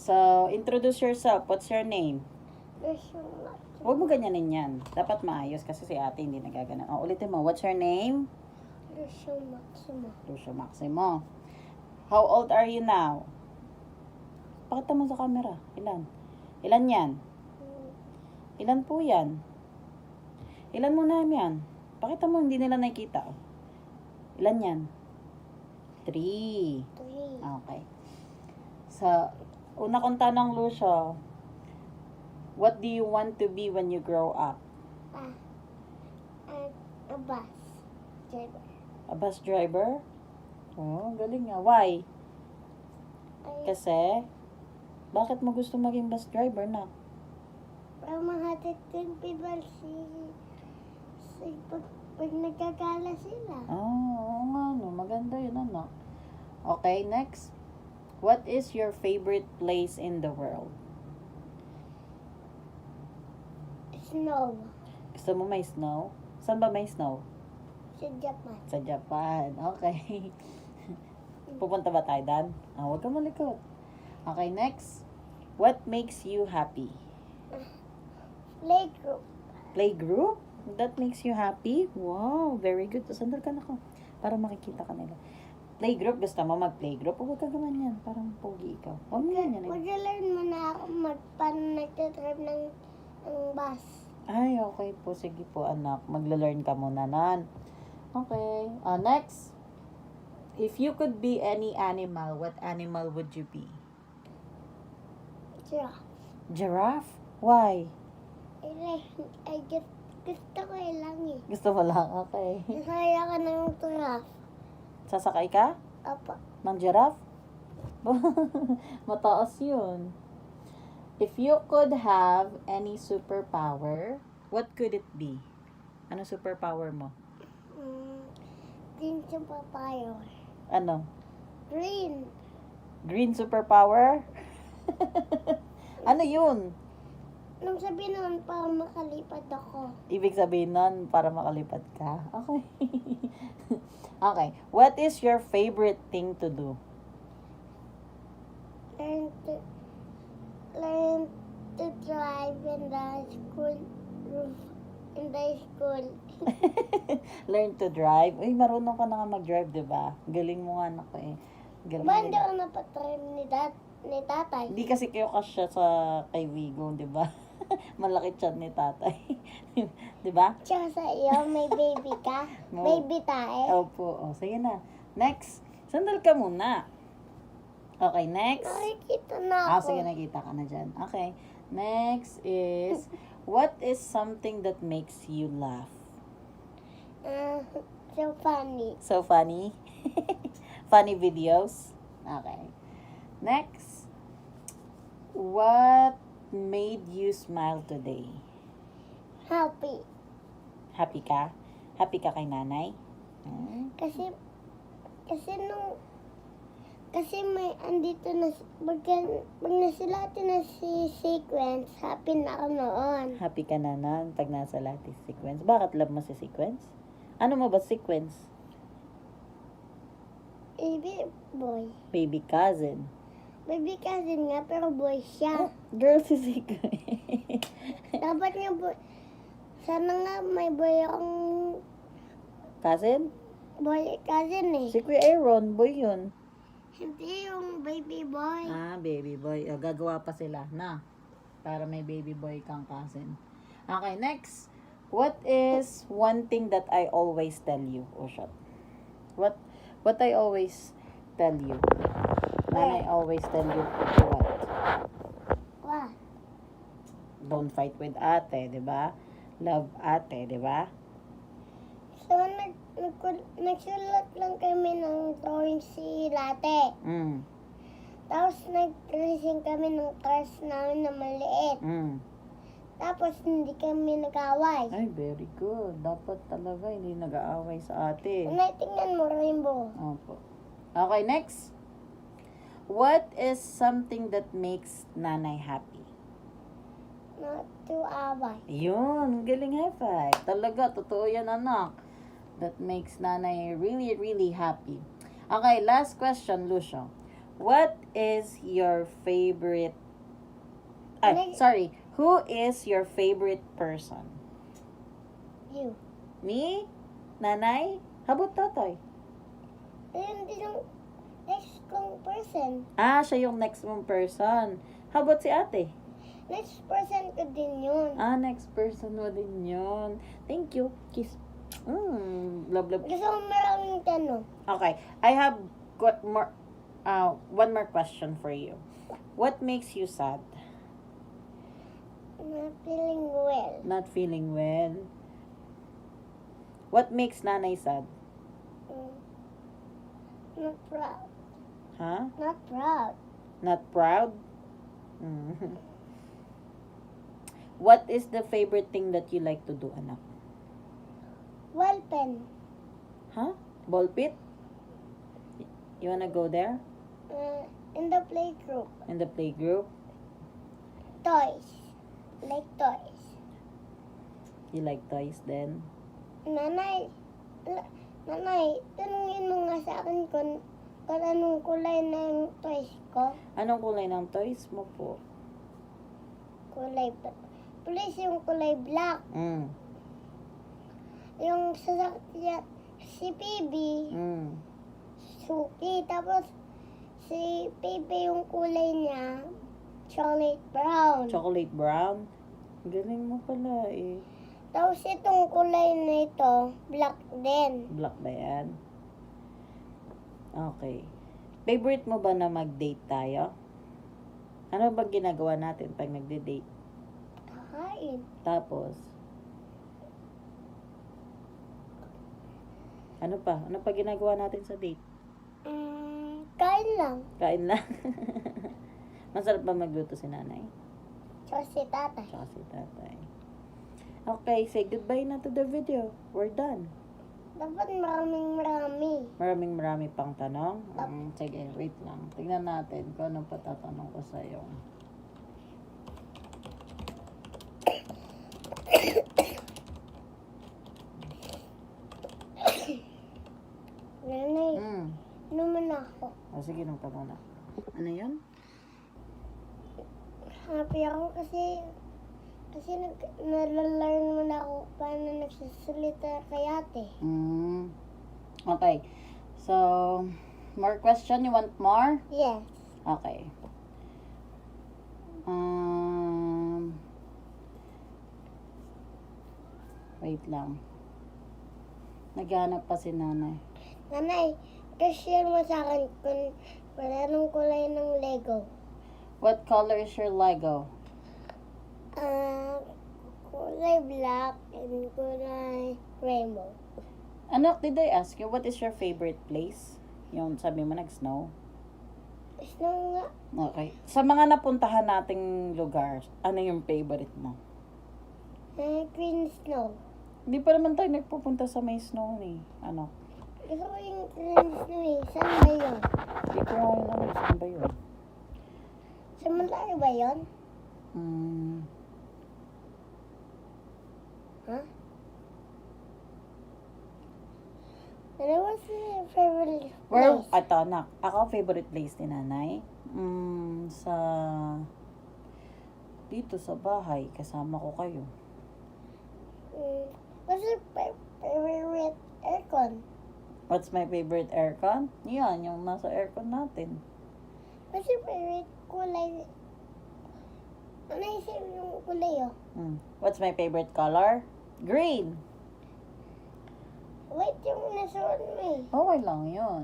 So, introduce yourself. What's your name? Lucio Huwag mo ganyanin yan. Dapat maayos kasi si ate hindi nagaganan. O, ulitin mo. What's your name? Maximo. Lucio Maximo. How old are you now? Pakita mo sa camera. Ilan? Ilan yan? Ilan po yan? Ilan mo na yan? Pakita mo, hindi nila nakikita. Ilan yan? 3. 3. Okay. Sa una kong tanong, Lucio, what do you want to be when you grow up? A bus driver. A bus driver? Oh, galing nga. Why? Kasi, bakit mo gusto maging bus driver na? Para mahatid yung people pag nagkagala sila. Oo nga, no. Maganda yun, ano. Okay, next. What is your favorite place in the world? Snow. Gusto mo may snow? Saan ba may snow? Sa Japan. Sa Japan. Okay. Pupunta ba tayo dan? Huwag ka malikot. Okay, next. What makes you happy? Playgroup. Playgroup? That makes you happy? Wow, very good. Sandal ka na ko. Para makikita ka nila. Playgroup? Gusto mo mag-playgroup? Huwag ka gaman yan. Parang pogi ikaw. Huwag mo yan. Mag-learn mo na ako paano nagtitrip ng bus. Ay, okay po. Sige po, anak. Magla-learn ka muna nan. Okay. Next. If you could be any animal, what animal would you be? Giraffe. Giraffe? Why? Gusto ko lang eh. Gusto mo lang? Okay. Nasaya ka ng giraffe. Sasakay ka? Opo. Ng giraffe? Mataas yun. If you could have any superpower, what could it be? Ano superpower mo? Green superpower. Ano? Green. Green superpower? Ano yun? Nung sabihin naman para makalipad ako. Ibig sabihin nun, para makalipad ka? Okay. Okay. What is your favorite thing to do? Learn to drive in the school roof. In the school. Learn to drive? Uy, marunong ka na nga mag-drive, diba? Galing mo nga, anak ko eh. Galing. Ba, hindi ako napatrim ni tatay. Hindi kasi kayo kasya sa kay Vigo, diba? Malaki chan ni tatay. Diba? Tsaka sa iyo, may baby ka. No. Baby tayo. Opo. O, sige na. Next. Sandal ka muna. Okay, next. Nakikita na ako. Sige, nakita ka na dyan. Okay. Next is, what is something that makes you laugh? So funny. So funny? Funny videos? Okay. Next. What made you smile today? Happy. Happy ka? Happy ka kay nanay? Kasi may andito na, pag nasulati na si Sequence, happy na ako noon. Happy ka na nun pag nasa lahat is Sequence. Bakit love mo si Sequence? Ano mo ba Sequence? Baby boy. Baby cousin. Baby cousin nga, pero boy siya. Girl si Sequence. Dapat nga boy. Sana nga may boy akong Cousin? boy cousin eh. Si Kuya Aaron, boy yun. Hindi yung baby boy. Baby boy. Gagawa pa sila na. Para may baby boy kang cousin. Okay, next. What is one thing that I always tell you? Oh, shut. What I always tell you? Nanay always tell you what? What? Don't fight with ate, di ba? Love ate, di ba? So, nagsulat lang kami ng drawing si Late. Tapos, nag-tracing kami ng cars namin na maliit. Tapos, hindi kami nag-away. Ay, very good. Dapat talaga hindi nag-aaway sa ate. Tingnan mo, rainbow. Opo. Okay, next. What is something that makes nanay happy? Not to away. Yun, galing high five. Talaga, totoo yan, anak. That makes nanay really, really happy. Okay, last question, Lucio. What is your favorite... Like- sorry. Who is your favorite person? You. Me? Nanay? How about tatay? Ayun din yung next kong person. Siya yung next mong person. How about si ate? Next person ko din yun. Next person mo din yun. Thank you. Kiss. Love, love. Gusto ko maraming tanong. Okay. I have got more, one more question for you. What makes you sad? Not feeling well. Not feeling well? What makes nanay sad? Not proud. Huh? Not proud. Not proud? What is the favorite thing that you like to do, anak? Ball pen. Huh? Ball pit? You wanna go there? In the playgroup. In the playgroup? Toys. Like toys. You like toys then? Nanay, tanungin mo nga sa akin kung anong kulay na yung toys ko. Anong kulay ng toys mo po? Kulay, police yung kulay black. Yung sasakyan, si PB, Suki. Tapos, si Pepe yung kulay niya, chocolate brown. Chocolate brown? Galing mo pala eh. Tapos itong kulay na ito, black din. Black ba yan? Okay. Favorite mo ba na mag-date tayo? Ano ba ginagawa natin pag nagde-date? Kakain. Tapos, ano pa? Ano pa ginagawa natin sa date? Kain lang. Kain lang. Masarap ba magluto si nanay? Tsaka si tatay. Tsaka si tatay. Okay, say goodbye na to the video. We're done. Dapat marami. Maraming pang tanong. Sige, wait lang. Tingnan natin kung anong patatanong ko sa'yo. Nanay, naman ako. Sige, nung ka muna. Ano yun? Happy ako kasi nalalearn mo na ako paano nagsasalita kay ate. Okay. So, more question? You want more? Yes. Okay. Wait lang. Naghanap pa si nanay. Nanay, share mo sa akin kung anong kulay ng Lego. What color is your Lego? Kulay black and kulay rainbow. Anak, did I ask you, what is your favorite place? Yung sabi mo, nag-snow? Snow nga. Okay. Sa mga napuntahan nating lugar, ano yung favorite mo? Green snow. Hindi pa naman tayo nagpupunta sa may snow eh. Ano? Gusto ko yung green snow eh. Saan ba yun? Hindi ko nga yun alam. Saan ba yun? Sa Malayo ba yun? Huh? Ano was your favorite Well, place? ato anak. Ako, favorite place ni nanay. Sa... Dito sa bahay. Kasama ko kayo. What's your favorite aircon? What's my favorite aircon? Yan, yung nasa aircon natin. What's your favorite kulay? Ano yung kulay oh? What's my favorite color? Green. Wait, yung nasuot mo eh. Okay lang yun.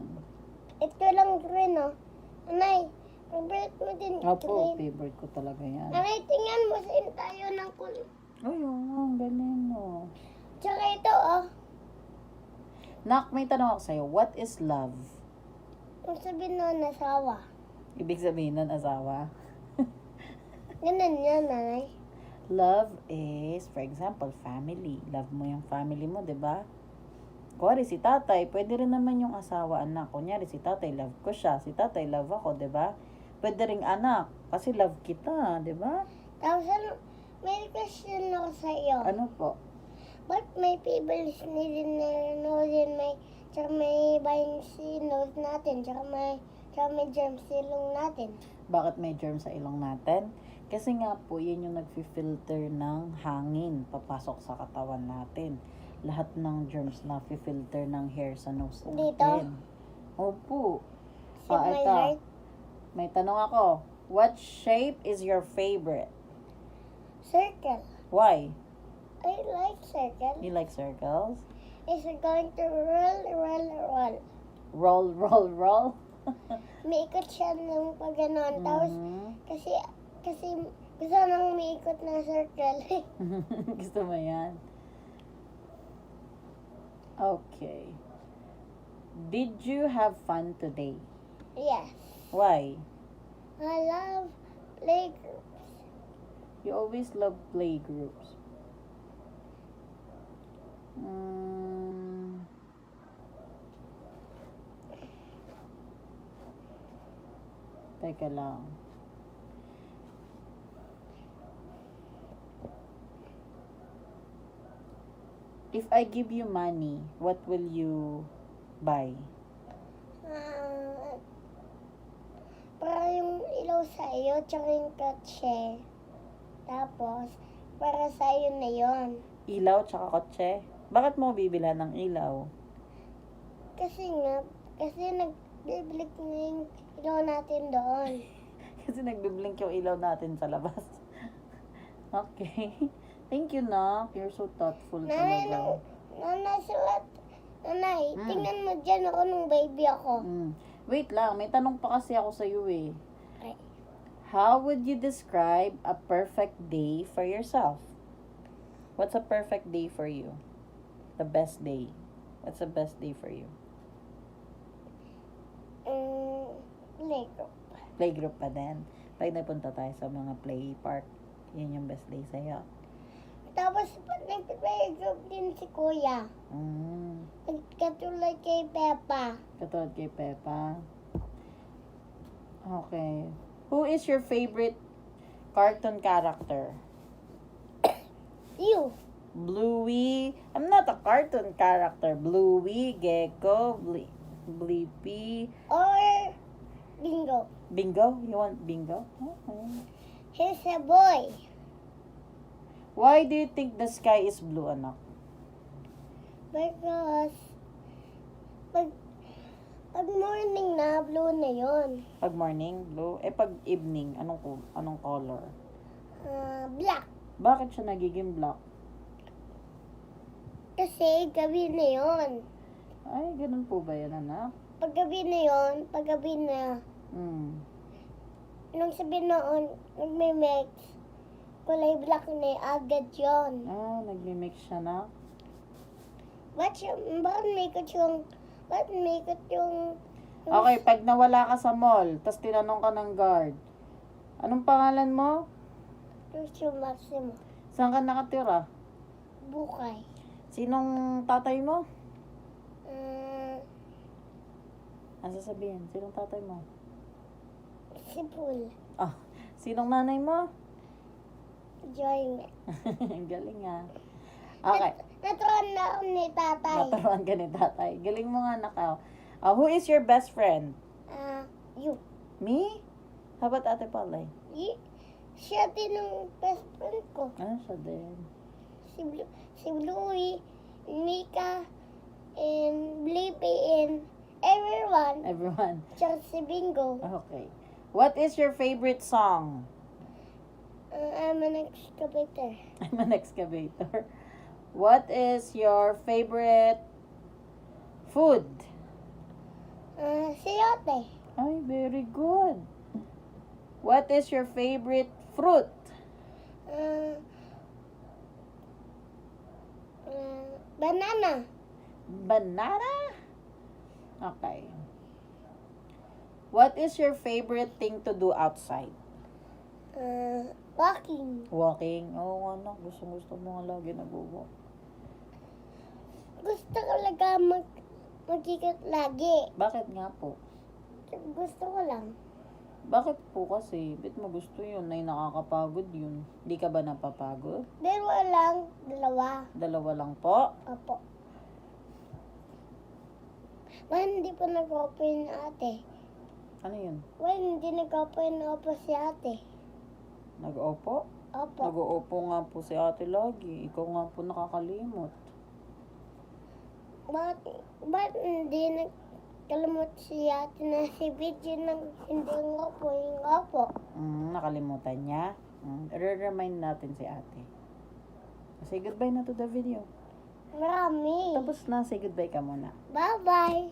Ito lang green oh. Anay, favorite mo din Opo, green. favorite ko talaga yan. Anay, tingnan mo saan tayo ng kulay. Ay, ang galing mo. Tsaka ito oh. Nak, may tanong ako sa'yo. What is love? Ang sabihin nun, asawa. Ibig sabihin ng asawa? Ganun yan, nanay. Love is, for example, family. Love mo yung family mo, di ba? Kuwari, si tatay, pwede rin naman yung asawa, anak. Kunyari, si tatay, love ko siya. Si tatay, love ako, di ba? Pwede ring anak, kasi love kita, di ba? Tapos ano, may question ako sa iyo. Ano po? Ba't may people din na nose and may, tsaka may buying si nose natin, tsaka may Tsaka may germs silong natin. Bakit may germ sa ilong natin? Kasi nga po, yan yung nag-filter ng hangin papasok sa katawan natin. Lahat ng germs na filter ng hair sa nose natin. Dito? Opo. Sa my Ito. heart. May tanong ako. What shape is your favorite? Circle. Why? I like circle. You like circles? It's going to roll, roll, roll. Roll, roll, roll? May ikot siya ng pag ganon. Tapos, Mhm. kasi gusto nang may ikot na circle. Gusto mo yan? Okay. Did you have fun today? Yes. Why? I love playgroups. You always love play groups. Mm. Teka lang. If I give you money, what will you buy? Para yung ilaw sa iyo, tsaka yung kotse. Tapos, para sa iyo na yon. Ilaw tsaka kotse? Bakit mo bibilhan ng ilaw? Kasi nag-biblik na yung ilaw natin doon. Kasi nagbiblink yung ilaw natin sa labas. Okay. Thank you, Nak. You're so thoughtful Nanay, talaga. Nanay, tingnan mo dyan ako nung baby ako. Wait lang, may tanong pa kasi ako sa iyo eh. Okay. How would you describe a perfect day for yourself? What's a perfect day for you? The best day. What's the best day for you? Lego. Playgroup pa din. Pag napunta tayo sa mga play park, yun yung best day sa'yo. Tapos, nag-playgroup din si Kuya. Katulad kay Peppa. Katulad kay Peppa. Okay. Who is your favorite cartoon character? You. Bluey. I'm not a cartoon character. Bluey, Gecko, Blippi. Or Bingo. Bingo? You want Bingo? Okay. He's a boy. Why do you think the sky is blue, anak? Because pag morning na, blue na yon. Pag morning, blue. Pag evening, anong color? Black. Bakit siya nagiging black? Kasi gabi na yon. Ay, ganun po ba yan, anak? Pag gabi na yon, pag gabi na, nung sabi noon, nagme-mix, kulay black na agad yon. Nagmi-mix siya na. Bakit may ikot yung... Okay, pag nawala ka sa mall, tas tinanong ka ng guard, anong pangalan mo? Yung Maximo. Saan ka nakatira? Bukay. Sinong tatay mo? Ano sasabihin? Sinong tatay mo? Si Paul. Sinong nanay mo? Joy. Ang galing ah. Okay. Naturuan na ako ni tatay. Naturuan ka ni tatay. Galing mo nga, nakaw. Who is your best friend? You. Me? How about Ate Palay? Siya din ang best friend ko. Siya din. Si Bluey, Mika, and Blippi, and everyone. Everyone. Tsaka si Bingo. Okay. What is your favorite song? I'm an excavator. I'm an excavator. What is your favorite food? Sayote. Ay, very good. What is your favorite fruit? Banana. Banana? Okay. What is your favorite thing to do outside? Walking. Walking? Oo, anak. Gusto mo nga lagi nag-walk. Gusto ko talaga mag-ikot lagi. Bakit nga po? Gusto ko lang. Bakit po kasi? Ba't mo gusto yun? Ay, nakakapagod yun. Di ka ba napapagod? Dalawa lang. Dalawa lang po? Opo. Hindi pa nag-open ate. Ano yun? Well, hindi nagkapo si ate. Nag-opo? Opo. Nag-oopo nga po si ate lagi. Ikaw nga po nakakalimot. Ba't hindi nagkalimot si ate na si video ng hindi nga po yung opo? Nakalimutan niya. Re-remind natin si ate. Say goodbye na to the video. Marami. Tapos na, say goodbye ka muna. Bye-bye.